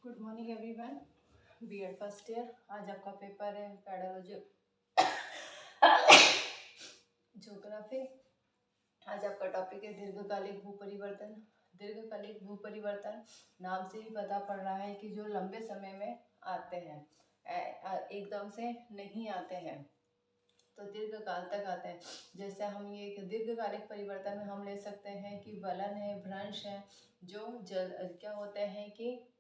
Good morning everyone. BEd first year. आज आपका paper है पैडोलॉजी ज्योग्राफी। आज आपका टॉपिक है दीर्घकालिक भू परिवर्तन। दीर्घकालिक भू परिवर्तन नाम से ही पता पड़ रहा है कि जो लंबे समय में आते हैं, एकदम से नहीं आते हैं, तो दीर्घकाल तक आते हैं। जैसे हम ये कि दीर्घकालिक परिवर्तन में हम ले सकते हैं कि वलन है, भ्रंश है, जो क्या होते हैं कि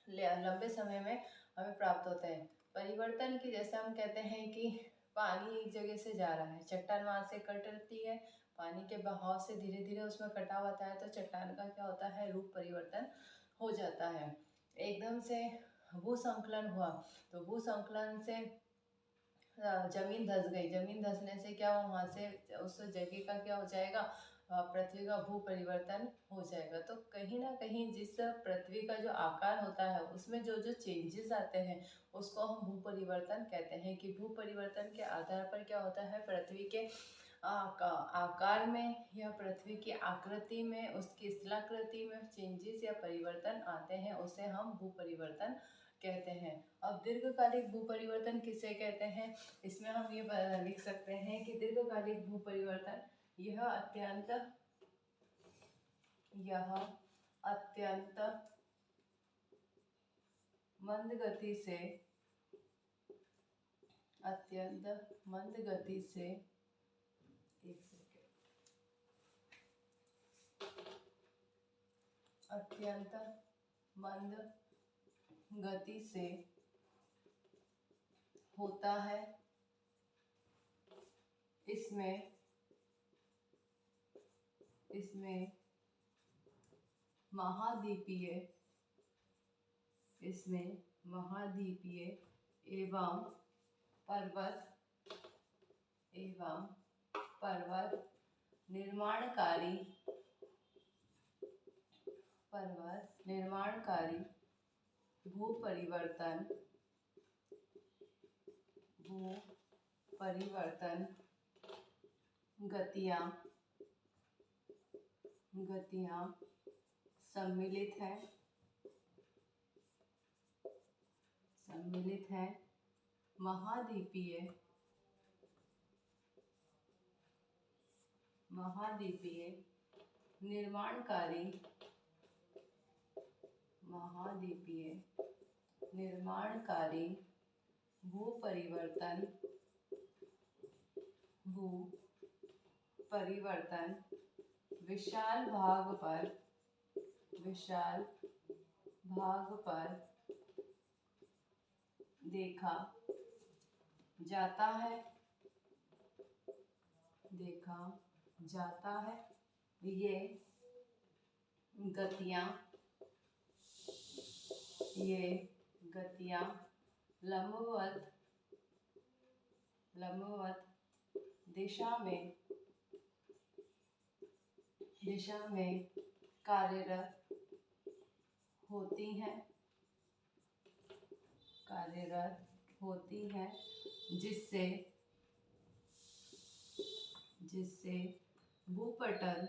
लंबे समय में हमें प्राप्त होता है। परिवर्तन की जैसे हम कहते हैं कि पानी एक जगह से जा रहा है, चट्टान वहाँ से कट रहती है, पानी के बहाव से धीरे धीरे उसमें कटाव आता है, तो चट्टान का क्या होता है, रूप परिवर्तन हो जाता है। एकदम से भू संकलन हुआ तो भू संकलन से जमीन धंस गई, जमीन धंसने से क्या हुआ, वहाँ से उस जगह का क्या हो जाएगा, पृथ्वी का भू परिवर्तन हो जाएगा। तो कहीं ना कहीं जिस पृथ्वी का जो आकार होता है उसमें जो जो चेंजेस आते हैं उसको हम भू परिवर्तन कहते हैं। कि भू परिवर्तन के आधार पर क्या होता है, पृथ्वी के आकार में या पृथ्वी की आकृति में, उसकी स्थलाकृति में चेंजेस या परिवर्तन आते हैं, उसे हम भू परिवर्तन कहते हैं। अब दीर्घकालिक भू परिवर्तन किसे कहते हैं, इसमें हम ये लिख सकते हैं कि दीर्घकालिक भू परिवर्तन यह अत्यंत मंद गति से एक सेकेंड, अत्यंत मंद गति से होता है। इसमें महाद्वीपीय एवं पर्वत निर्माणकारी भू परिवर्तन गतियां सम्मिलित है। महाद्वीपीय निर्माणकारी भू परिवर्तन विशाल भाग पर देखा जाता है। ये गतियां लंबवत दिशा में कार्यरत होती हैं, जिससे भूपटल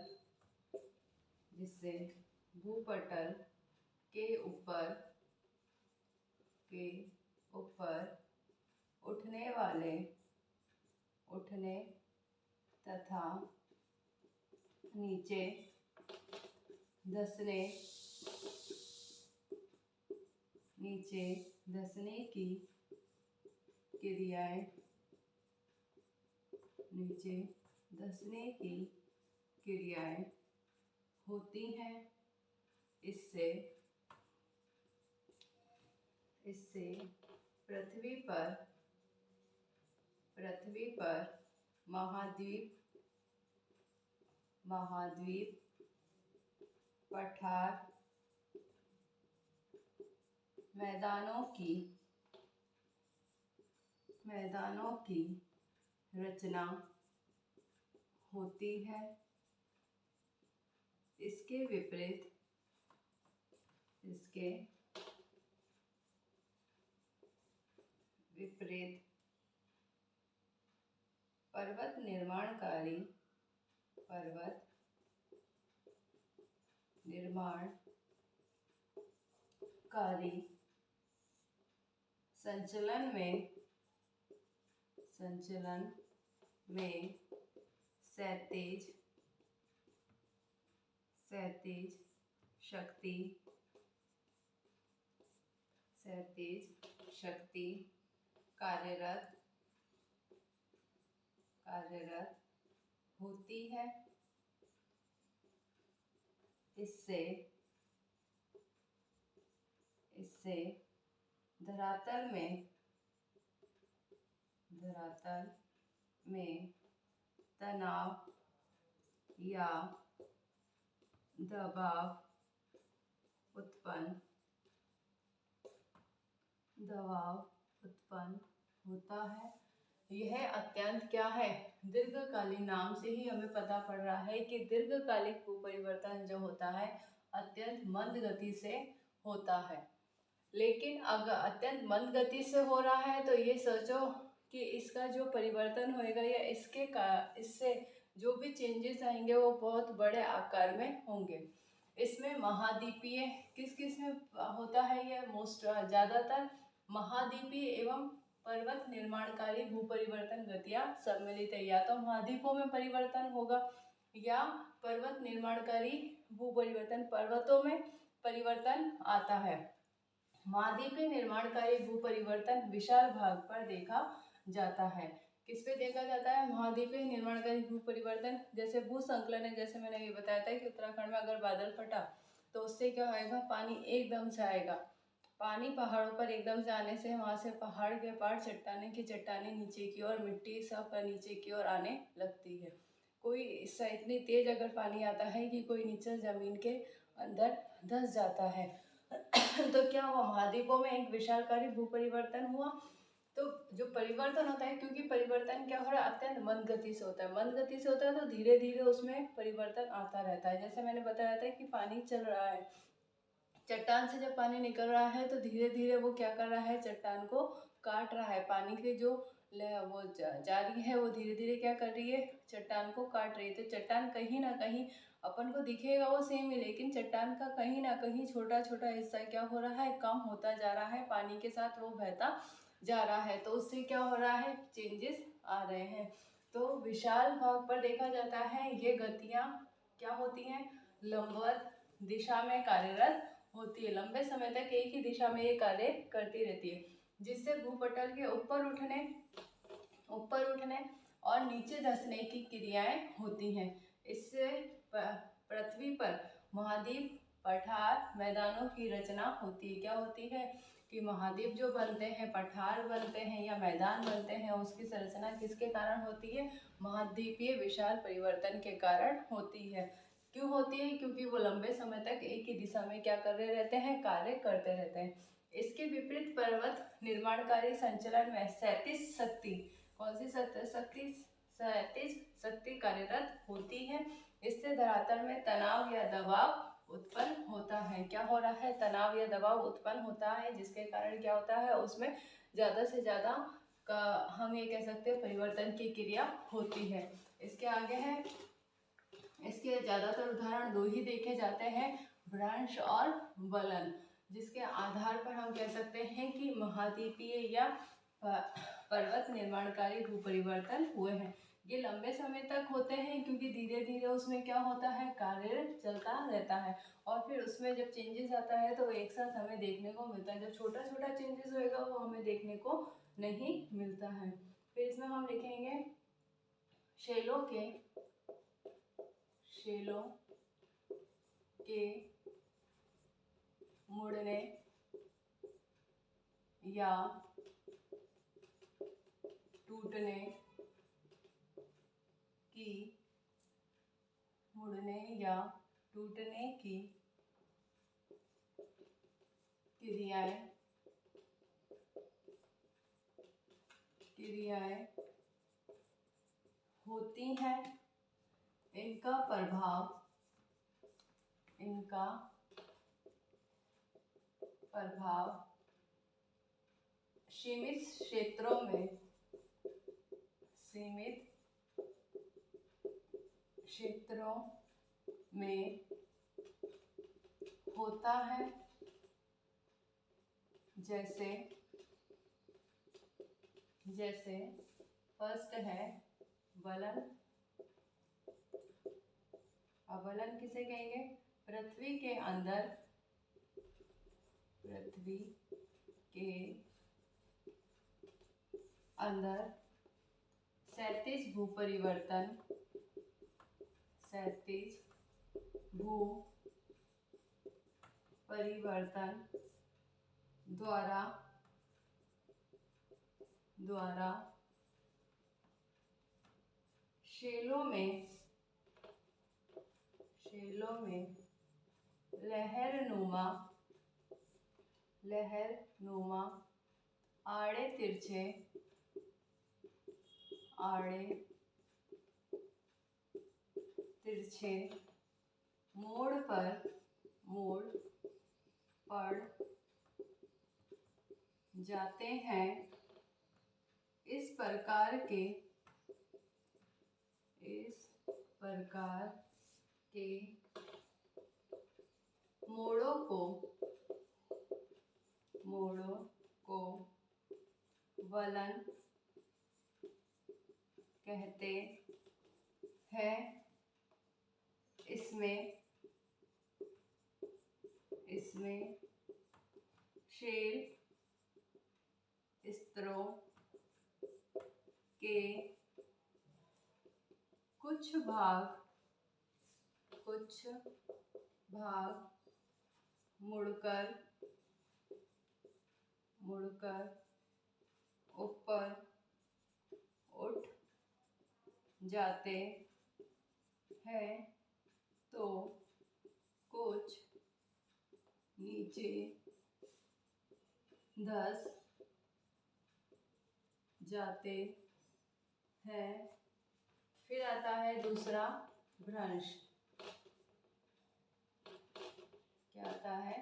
के ऊपर उठने तथा नीचे धंसने की क्रियाएं होती हैं। इससे पृथ्वी पर महाद्वीप पठार मैदानों की रचना होती है। इसके विपरीत पर्वत कारी संचलन में सहतेज शक्ति कार्यरत होती है। इससे धरातल में तनाव या दबाव उत्पन्न होता है। यह अत्यंत क्या है, दीर्घकालीन। नाम से ही हमें पता पड़ रहा है कि दीर्घकालिक भूपरिवर्तन जो होता है अत्यंत मंद गति से होता है। लेकिन अगर अत्यंत मंद गति से हो रहा है तो ये सोचो कि इसका जो परिवर्तन होएगा या इससे जो भी चेंजेस आएंगे वो बहुत बड़े आकार में होंगे। इसमें महाद्वीपीय किस में होता है, ये ज़्यादातर महाद्वीपीय एवं पर्वत निर्माणकारी भूपरिवर्तन गतियाँ सम्मिलित है। या तो महाद्वीपों में परिवर्तन होगा या पर्वत निर्माणकारी भूपरिवर्तन, पर्वतों में परिवर्तन आता है। महाद्वीपीय निर्माणकारी भूपरिवर्तन विशाल भाग पर देखा जाता है। किस पे देखा जाता है? महाद्वीपीय निर्माणकारी भूपरिवर्तन। जैसे भूसंकलन है, जैसे मैंने ये बताया था कि उत्तराखंड में अगर बादल फटा तो उससे क्या होएगा, पानी एकदम से आएगा। पानी पहाड़ों पर एकदम से आने से वहाँ से पहाड़ के पहाड़, चट्टाने नीचे की ओर, मिट्टी सब नीचे की ओर आने लगती है। कोई इससे इतनी तेज अगर पानी आता है कि कोई नीचे जमीन के अंदर धंस जाता है तो क्या हुआ, महाद्वीपों में एक विशालकारी भूपरिवर्तन हुआ। तो जो परिवर्तन होता है, क्योंकि परिवर्तन क्या हो रहा है, अत्यंत मंद गति से होता है। मंद गति से होता है तो धीरे धीरे उसमें परिवर्तन आता रहता है। जैसे मैंने बताया था कि पानी चल रहा है, चट्टान से जब पानी निकल रहा है तो धीरे धीरे वो क्या कर रहा है, चट्टान को काट रहा है। पानी की जो वो जा रही है वो धीरे धीरे क्या कर रही है, चट्टान को काट रही है। तो चट्टान कहीं ना कहीं अपन को दिखेगा वो सेम ही, लेकिन चट्टान का कहीं ना कहीं छोटा छोटा हिस्सा क्या हो रहा है, कम होता जा रहा है, पानी के साथ वो बहता जा रहा है। तो उससे क्या हो रहा है, चेंजेस आ रहे हैं। तो विशाल भाग पर देखा जाता है ये गतियाँ क्या होती हैं, लंबवत दिशा में कार्यरत होती है। लंबे समय तक एक ही दिशा में ये कार्य करती रहती है, जिससे भूपटल के ऊपर उठने और नीचे धंसने की क्रियाएं होती हैं। इससे पृथ्वी पर महाद्वीप, पठार, मैदानों की रचना होती है। क्या होती है कि महाद्वीप जो बनते हैं, पठार बनते हैं या मैदान बनते हैं, उसकी संरचना किसके कारण होती है, महाद्वीपीय विशाल परिवर्तन के कारण होती है। क्यों होती है, क्योंकि वो लंबे समय तक एक ही दिशा में क्या कर रहे रहते हैं, कार्य करते रहते हैं। इसके विपरीत पर्वत निर्माणकारी संचलन में क्षैतिज शक्ति, कौन सी शक्ति, क्षैतिज शक्ति कार्यरत होती है। इससे धरातल में तनाव या दबाव उत्पन्न होता है। क्या हो रहा है, तनाव या दबाव उत्पन्न होता है, जिसके कारण क्या होता है, उसमें ज़्यादा से ज़्यादा का हम ये कह सकते हैं परिवर्तन की क्रिया होती है। इसके आगे है, इसके ज़्यादातर उदाहरण दो ही देखे जाते हैं, भ्रंश और वलन, जिसके आधार पर हम कह सकते हैं कि महाद्वीपीय या पर्वत निर्माणकारी भूपरिवर्तन हुए हैं। ये लंबे समय तक होते हैं क्योंकि धीरे धीरे उसमें क्या होता है, कार्य चलता रहता है और फिर उसमें जब चेंजेस आता है तो एक साथ हमें देखने को मिलता है। जब छोटा छोटा चेंजेस होएगा वो हमें देखने को नहीं मिलता है। फिर इसमें हम लिखेंगे शैलों के मुड़ने या टूटने की क्रियाएं होती हैं। इनका प्रभाव सीमित क्षेत्रों में होता है जैसे जैसे फर्स्ट है वलन। अवलन किसे कहेंगे? पृथ्वी के अंदर, पृथ्वी के अंदर क्षैतिज भू परिवर्तन, क्षैतिज भू परिवर्तन द्वारा शेलों में लहरनुमा आड़े तिरछे मोड़ पड़ जाते हैं। इस प्रकार के मोड़ों को वलन कहते हैं। इसमें शेल स्तरों के कुछ भाग मुड़कर ऊपर उठ जाते हैं तो कुछ नीचे धंस जाते हैं। फिर आता है दूसरा भ्रंश। क्या आता है?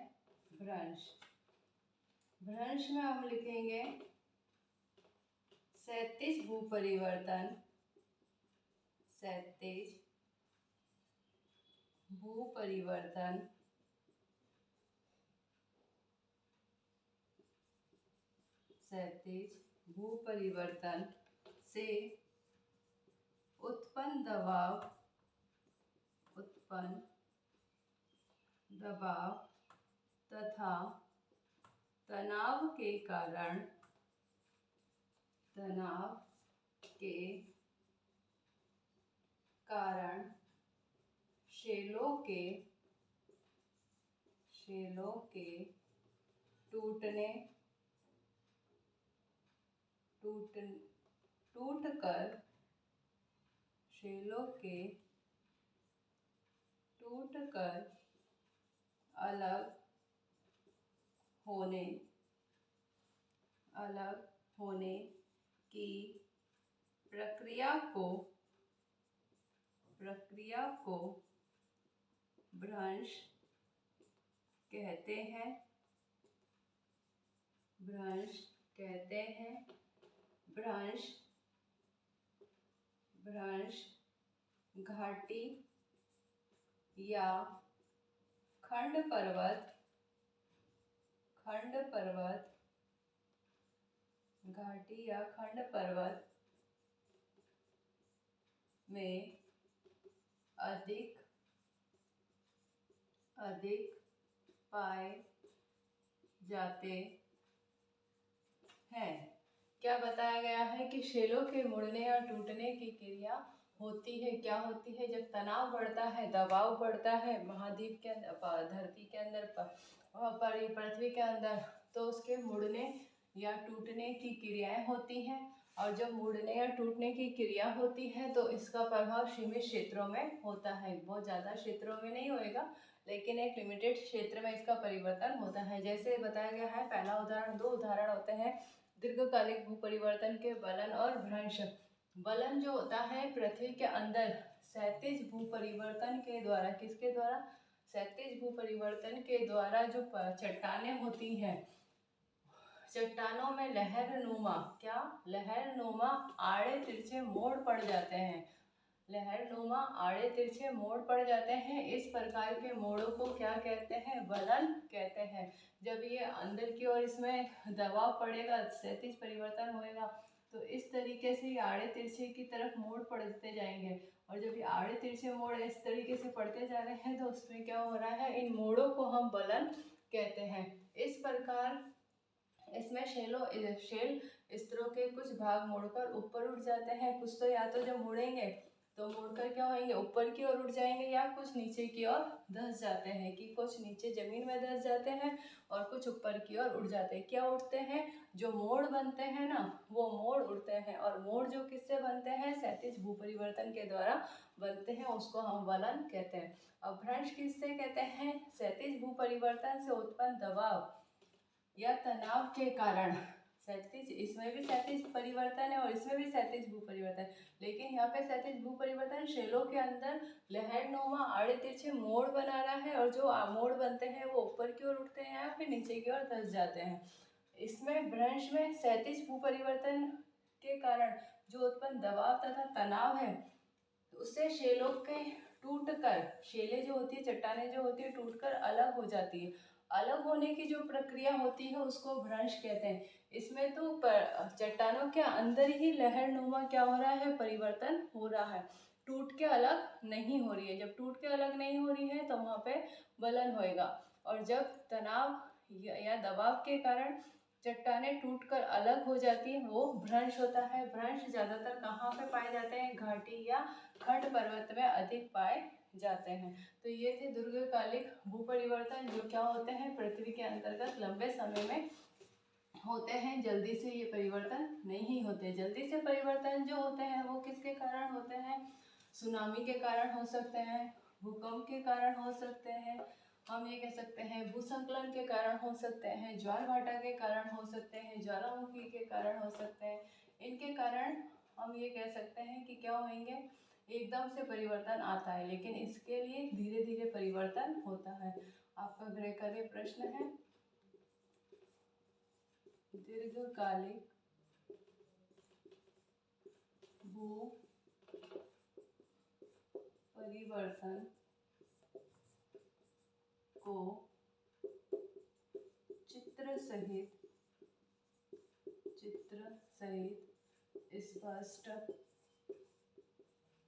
भ्रंश। भ्रंश में हम लिखेंगे क्षैतिज भू परिवर्तन, क्षैतिज भू परिवर्तन से उत्पन्न दबाव तथा तनाव के कारण शेलों के टूटकर अलग होने की प्रक्रिया को भ्रंश कहते हैं। भ्रंश घाटी या खंड पर्वत में अधिक पाए जाते हैं। क्या बताया गया है कि शेलों के मुड़ने या टूटने की क्रिया होती है। क्या होती है? जब तनाव बढ़ता है, दबाव बढ़ता है महाद्वीप के अंदर, धरती के अंदर, पृथ्वी के अंदर, तो उसके मुड़ने या टूटने की क्रियाएं होती हैं। और जब मुड़ने या टूटने की क्रिया होती है तो इसका प्रभाव सीमित क्षेत्रों में होता है। बहुत ज़्यादा क्षेत्रों में नहीं होएगा, लेकिन एक लिमिटेड क्षेत्र में इसका परिवर्तन होता है। जैसे बताया गया है, पहला उदाहरण, दो उदाहरण होते हैं दीर्घकालिक भू परिवर्तन के, वलन और भ्रंश। वलन जो होता है पृथ्वी के अंदर क्षैतिज भू परिवर्तन के द्वारा, किसके द्वारा? क्षैतिज भू परिवर्तन के द्वारा जो चट्टानें होती हैं, चट्टानों में लहरनुमा आड़े तिरछे मोड़ पड़ जाते हैं। लहरनुमा आड़े तिरछे मोड़ पड़ जाते हैं। इस प्रकार के मोड़ों को क्या कहते हैं? वलन कहते हैं। जब ये अंदर की ओर इसमें दबाव पड़ेगा, क्षैतिज परिवर्तन होएगा, तो इस तरीके से ये आड़े तिरछे की तरफ मोड़ पड़ते जाएंगे। और जब ये आड़े तिरछे मोड़ इस तरीके से पड़ते जा रहे हैं तो उसमें क्या हो रहा है? इन मोड़ों को हम वलन कहते हैं। इस प्रकार इसमें शेल स्तरों के कुछ भाग मुड़कर ऊपर उठ जाते हैं। कुछ तो या तो जब मुड़ेंगे तो मुड़कर क्या होंगे? ऊपर की ओर उठ जाएंगे, या कुछ नीचे की ओर धंस जाते हैं, कि कुछ नीचे जमीन में धंस जाते हैं और कुछ ऊपर की ओर उठ जाते हैं। क्या उठते हैं? जो मोड़ बनते हैं ना, वो मोड़ उड़ते हैं। और मोड़ जो किससे बनते हैं? क्षैतिज भूपरिवर्तन के द्वारा बनते हैं, उसको हम वलन कहते हैं। अपभ्रंश किससे कहते हैं? क्षैतिज भूपरिवर्तन से उत्पन्न दबाव या तनाव के कारण। क्षैतिज, इसमें भी क्षैतिज परिवर्तन है और इसमें भी क्षैतिज भूपरिवर्तन, लेकिन यहाँ पे क्षैतिज भूपरिवर्तन शेलों के अंदर लहरनुमा आड़े तिरछे मोड़ बना रहा है, और जो मोड़ बनते हैं वो ऊपर की ओर उठते हैं या फिर नीचे की ओर धंस जाते हैं। इसमें भ्रंश में क्षैतिज भूपरिवर्तन के कारण जो उत्पन्न दबाव तथा तनाव है, उससे शेलों के टूटकर, शेलें जो होती है, चट्टानें जो होती है, टूटकर अलग हो जाती है। अलग होने की जो प्रक्रिया होती है उसको भ्रंश कहते हैं। इसमें तो चट्टानों के अंदर ही लहरनुमा क्या हो रहा है? परिवर्तन हो रहा है, टूट के अलग नहीं हो रही है। जब टूट के अलग नहीं हो रही है तो वहाँ पे वलन होएगा। और जब तनाव या दबाव के कारण चट्टानें टूटकर अलग हो जाती है, वो भ्रंश होता है। भ्रंश ज़्यादातर कहाँ पे पाए जाते हैं? घाटी या खंड पर्वत में अधिक पाए जाते हैं। तो ये थे दीर्घकालिक भूपरिवर्तन, जो क्या होते हैं? पृथ्वी के अंतर्गत लंबे समय में होते हैं। जल्दी से ये परिवर्तन नहीं होते। जल्दी से परिवर्तन जो होते हैं वो किसके कारण होते हैं? सुनामी के कारण हो सकते हैं, भूकंप के कारण हो सकते हैं, हम ये कह सकते हैं भूसंकलन के कारण हो सकते हैं, ज्वार भाटा के कारण हो सकते हैं, ज्वालामुखी के कारण हो सकते हैं। इनके कारण हम ये कह सकते हैं कि क्या होंगे? एकदम से परिवर्तन आता है, लेकिन इसके लिए धीरे धीरे परिवर्तन होता है। आपका गृह कार्य प्रश्न है, दीर्घकालिक भू परिवर्तन को चित्र सहित स्पष्ट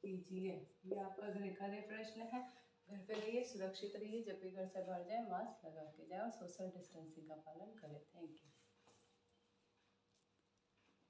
कीजिए। ये आपका गृह कार्य प्रश्न है। घर पे रहिए, सुरक्षित रहिए, जब भी घर से बाहर जाए मास्क लगा के जाए और सोशल डिस्टेंसिंग का पालन करें। Thank you.